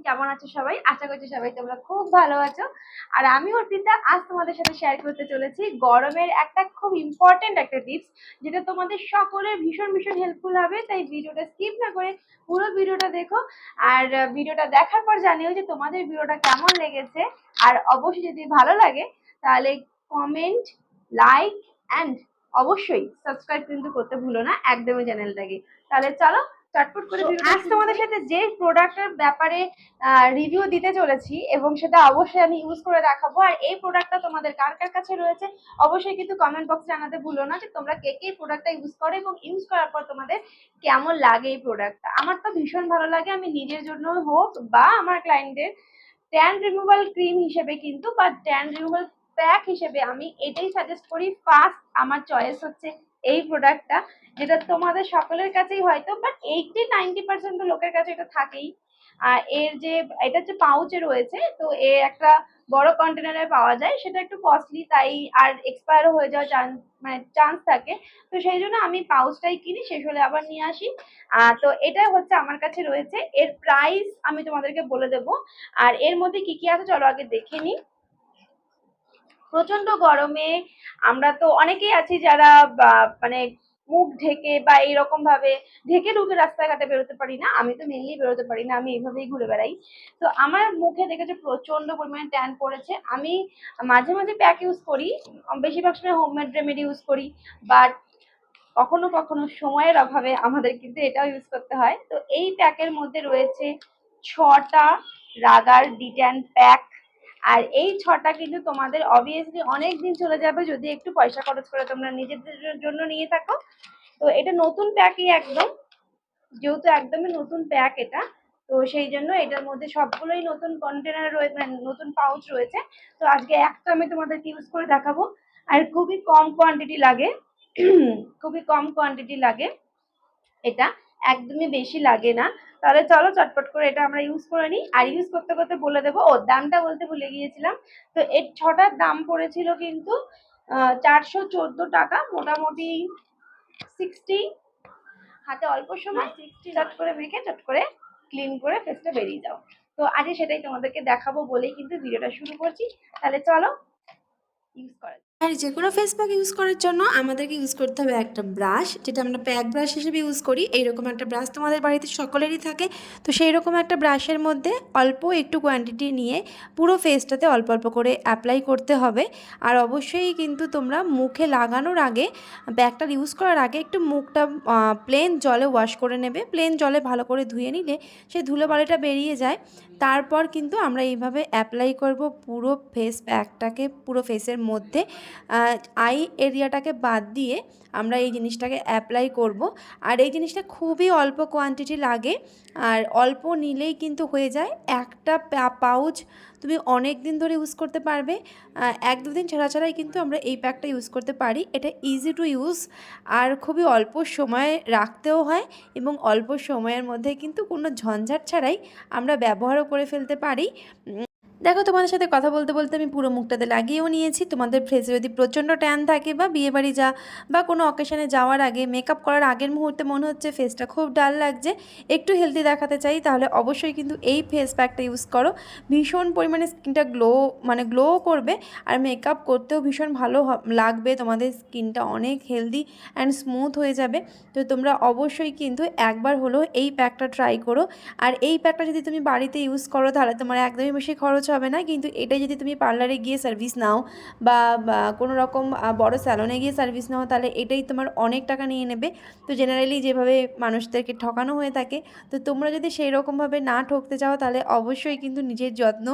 কেমন আছো সবাই? আশা করছি সবাই তোমরা খুব ভালো আছো। আর আমি অর্পিতা আজ তোমাদের সাথে শেয়ার করতে চলেছি গরমের একটা খুব ইম্পর্টেন্ট একটা টিপস, যেটা তোমাদের সকলের ভীষণ ভীষণ হেল্পফুল হবে। তাই ভিডিওটা স্কিপ না করে পুরো ভিডিওটা দেখো। আর ভিডিওটা দেখার পর জানিও যে তোমাদের ভিডিওটা কেমন লেগেছে। আর অবশ্যই যদি ভালো লাগে তাহলে কমেন্ট, লাইক অ্যান্ড অবশ্যই সাবস্ক্রাইব কিন্তু করতে ভুলো না একদমই চ্যানেলটাকে। তাহলে চলো চটপট করে আজ তোমাদের সাথে যে প্রোডাক্টের ব্যাপারে রিভিউ দিতে চলেছি এবং সেটা অবশ্যই আমি ইউজ করে দেখাবো। আর এই প্রোডাক্টটা তোমাদের কার কার কাছে রয়েছে অবশ্যই কিন্তু কমেন্ট বক্সে জানাতে ভুলো না যে তোমরা কে কে প্রোডাক্টটা ইউজ করো এবং ইউজ করার পর তোমাদের কেমন লাগে এই প্রোডাক্টটা। আমার তো ভীষণ ভালো লাগে, আমি নিজের জন্য হোক বা আমার ক্লায়েন্টদের ট্যান রিমুভাল ক্রিম হিসেবে কিন্তু বা ট্যান রিমুভাল প্যাক হিসেবে আমি এটাই সাজেস্ট করি। ফার্স্ট আমার চয়েস হচ্ছে এই প্রোডাক্টটা, যেটা তোমাদের সকলের কাছেই হয়তো বাট 80-90% লোকের কাছে এটা থাকেই। আর এর যে এটা হচ্ছে পাউচে রয়েছে, তো এর একটা বড় কন্টেনারে পাওয়া যায়, সেটা একটু কস্টলি, তাই আর এক্সপায়ারও হয়ে যাওয়ার চান্স থাকে। তো সেই জন্য আমি পাউচটাই কিনি, শেষ হলে আবার নিয়ে আসি। তো এটা হচ্ছে আমার কাছে রয়েছে। এর প্রাইস আমি তোমাদেরকে বলে দেবো। আর এর মধ্যে কি কি আছে চলো আগে দেখে নিই। প্রচন্ড গরমে আমরা তো অনেকেই আছি যারা মানে মুখ ঢেকে বা এইরকম ভাবে ঢেকে ঢুকে রাস্তাঘাটে বেরোতে পারি না। আমি তো মেনলি বেরোতে পারি না, আমি এইভাবেই ঘুরে বেড়াই। তো আমার মুখে দেখেছে প্রচন্ড পরিমাণে ট্যান পড়েছে। আমি মাঝে মাঝে প্যাক ইউজ করি, বেশিরভাগ সময় হোমমেড রেমেডি ইউজ করি, বাট কখনো কখনো সময়ের অভাবে আমাদের কিন্তু এটাও ইউজ করতে হয়। তো এই প্যাকের মধ্যে রয়েছে 6টা রাগার ডিট্যান প্যাক। আর এই 6টা কিন্তু তোমাদের অবভিয়াসলি অনেক দিন চলে যাবে যদি একটু পয়সা খরচ করে তোমরা নিজেদের জন্য নিয়ে থাকো। তো এটা নতুন প্যাকই একদম, যেহেতু একদমই নতুন প্যাক এটা, তো সেই জন্য এটার মধ্যে সবগুলোই নতুন কন্টেনার রয়েছে, নতুন পাউচ রয়েছে। তো আজকে একটা আমি তোমাদেরকে ইউজ করে দেখাবো। আর খুবই কম কোয়ান্টিটি লাগে, খুবই কম কোয়ান্টিটি লাগে এটা, একদমই বেশি লাগে না। তাহলে চলো চটপট করে এটা আমরা ইউজ করে নিই। আর ইউজ করতে করতে বলে দেবো, ও দামটা বলতে ভুলে গিয়েছিলাম। তো এর 6টার দাম পড়েছিল কিন্তু 414 টাকা, মোটামুটি 60। হাতে অল্প সময় চট করে মেখে চট করে ক্লিন করে ফেসটা বেরিয়ে যাও। তো আজকে সেটাই তোমাদেরকে দেখাবো বলেই কিন্তু ভিডিওটা শুরু করছি। তাহলে চলো ইউজ করা। আর যে কোনো ফেস প্যাক ইউজ করার জন্য আমাদেরকে ইউজ করতে হবে একটা ব্রাশ, যেটা আমরা প্যাক ব্রাশ হিসেবে ইউজ করি। এইরকম একটা ব্রাশ তোমাদের বাড়িতে সকলেরই থাকে। তো সেই রকম একটা ব্রাশের মধ্যে অল্প একটু কোয়ান্টিটি নিয়ে পুরো ফেসটাতে অল্প অল্প করে অ্যাপ্লাই করতে হবে। আর অবশ্যই কিন্তু তোমরা মুখে লাগানোর আগে, প্যাকটা ইউজ করার আগে একটু মুখটা প্লেন জলে ওয়াশ করে নেবে। প্লেন জলে ভালো করে ধুয়ে নিলে সেই ধুলোবালিটা বেরিয়ে যায়। তারপর কিন্তু আমরা এইভাবে অ্যাপ্লাই করব পুরো ফেস প্যাকটাকে পুরো ফেসের মধ্যে। আই এরিয়াটাকে বাদ দিয়ে আমরা এই জিনিসটাকে অ্যাপ্লাই করব। আর এই জিনিসটা খুবই অল্প কোয়ান্টিটি লাগে, আর অল্প নিলেই কিন্তু হয়ে যায়। একটা পাউচ তুমি অনেক দিন ধরে ইউজ করতে পারবে। 1-2 দিন ছাড়া ছাড়াই কিন্তু আমরা এই প্যাকটা ইউজ করতে পারি। এটা ইজি টু ইউজ, আর খুবই অল্প সময় রাখতেও হয় এবং অল্প সময়ের মধ্যে কিন্তু কোনো ঝঞ্ঝাট ছাড়াই আমরা ব্যবহারও করে ফেলতে পারি। দেখো, তোমাদের সাথে কথা বলতে বলতে আমি পুরো মুখটাতে লাগিয়েও নিয়েছি। তোমাদের ফেসে যদি প্রচণ্ড ট্যান থাকে বা বিয়েবাড়ি বা কোনো অকেশনে যাওয়ার আগে, মেকআপ করার আগের মুহূর্তে মনে হচ্ছে ফেসটা খুব ডাল লাগছে, একটু হেলদি দেখাতে চাই, তাহলে অবশ্যই কিন্তু এই ফেস প্যাকটা ইউজ করো। ভীষণ পরিমাণে স্কিনটা গ্লো করবে, আর মেকআপ করতেও ভীষণ ভালো লাগবে। তোমাদের স্কিনটা অনেক হেলদি অ্যান্ড স্মুথ হয়ে যাবে। তো তোমরা অবশ্যই কিন্তু একবার হলেও এই প্যাকটা ট্রাই করো। আর এই প্যাকটা যদি তুমি বাড়িতে ইউজ করো তাহলে তোমার একদমই বেশি খরচ হবে না। কিন্তু এটা যদি তুমি পার্লারে গিয়ে সার্ভিস নাও বা কোনো রকম বড় স্যালনে গিয়ে সার্ভিস নাও, তাহলে এটাই তোমার অনেক টাকা নিয়ে নেবে। তো জেনারেলি যেভাবে মানুষদেরকে ঠকানো হয়ে থাকে, তো তোমরা যদি সেই রকমভাবে না ঠকতে চাও তাহলে অবশ্যই কিন্তু নিজের যত্ন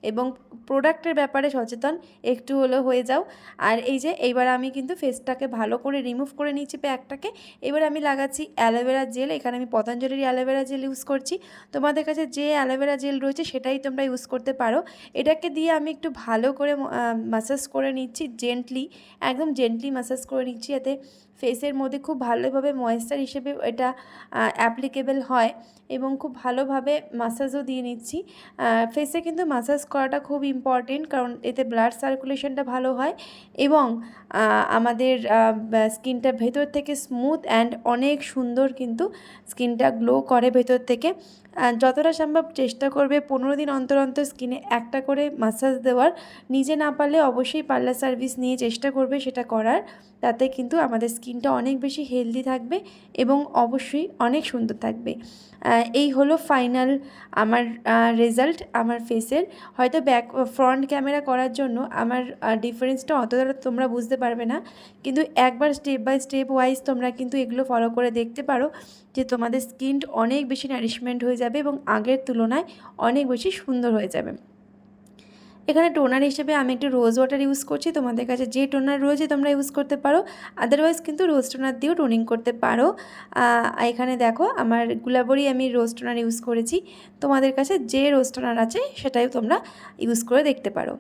এবং প্রোডাক্টের ব্যাপারে সচেতন একটু হলেও হয়ে যাও। আর এই যে এইবার আমি কিন্তু ফেসটাকে ভালো করে রিমুভ করে নিচ্ছি প্যাকটাকে। এবার আমি লাগাচ্ছি অ্যালোভেরা জেল। এখানে আমি পতঞ্জলির অ্যালোভেরা জেল ইউজ করছি। তোমাদের কাছে যে অ্যালোভেরা জেল রয়েছে সেটাই তোমরা ইউজ করতে পারো। এটাকে দিয়ে আমি একটু ভালো করে ম্যাসাজ করে নিচ্ছি, একদম জেন্টলি ম্যাসাজ করে নিচ্ছি, যাতে ফেসের মধ্যে খুব ভালোভাবে ময়েশ্চার হিসেবে এটা অ্যাপ্লিকেবল হয় এবং খুব ভালোভাবে ম্যাসাজও দিয়ে নিচ্ছি। ফেসে কিন্তু ম্যাসাজ করাটা খুব ইম্পর্টেন্ট, কারণ এতে ব্লাড সার্কুলেশনটা ভালো হয় এবং আমাদের স্কিনটা ভেতর থেকে স্মুথ অ্যান্ড অনেক সুন্দর কিন্তু স্কিনটা গ্লো করে ভেতর থেকে। যতটা সম্ভব চেষ্টা করবে 15 দিন অন্তর অন্তর স্কিনে একটা করে মাসাজ দেওয়ার। নিজে না পারলে অবশ্যই পার্লার সার্ভিস নিয়ে চেষ্টা করবে সেটা করার। তাতে কিন্তু আমাদের স্কিনটা অনেক বেশি হেলদি থাকবে এবং অবশ্যই অনেক সুন্দর থাকবে। এই হলো ফাইনাল আমার রেজাল্ট আমার ফেসের। হয়তো ফ্রন্ট ক্যামেরা করার জন্য আমার ডিফারেন্সটা অতটা তোমরা বুঝতে পারবে না, কিন্তু একবার স্টেপ বাই স্টেপ ওয়াইজ তোমরা কিন্তু এগুলো ফলো করে দেখতে পারো যে তোমাদের স্কিন অনেক বেশি নারিশমেন্ট হয়ে যাবে এবং আগের তুলনায় অনেক বেশি সুন্দর হয়ে যাবে। এখানে টোনার হিসেবে আমি একটু রোজ ওয়াটার ইউজ করছি। তোমাদের কাছে যে টোনার রয়েছে তোমরা ইউজ করতে পারো, আদারওয়াইজ কিন্তু রোজ টোনার দিয়েও টোনিং করতে পারো। এখানে দেখো আমার গুলাবরি আমি রোজ টোনার ইউজ করেছি। তোমাদের কাছে যে রোজ টোনার আছে সেটাই তোমরা ইউজ করে দেখতে পারো।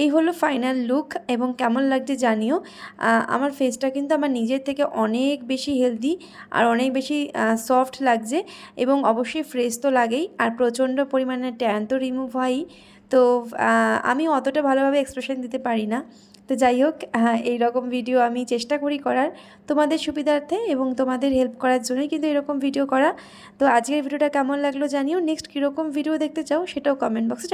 এই হলো ফাইনাল লুক এবং কেমন লাগছে জানিও। আমার ফেসটা কিন্তু আমার নিজের থেকে অনেক বেশি হেলদি আর অনেক বেশি সফট লাগছে এবং অবশ্যই ফ্রেশ তো লাগেই, আর প্রচণ্ড পরিমাণে ট্যান তো রিমুভ হয়ই। তো আমি অতটা ভালোভাবে এক্সপ্রেশন দিতে পারি না, তো যাই হোক এইরকম ভিডিও আমি চেষ্টা করি করার তোমাদের সুবিধার্থে এবং তোমাদের হেল্প করার জন্যই কিন্তু এরকম ভিডিও করা। তো আজকের ভিডিওটা কেমন লাগলো জানিও। নেক্সট কীরকম ভিডিও দেখতে চাও সেটাও কমেন্ট বক্সে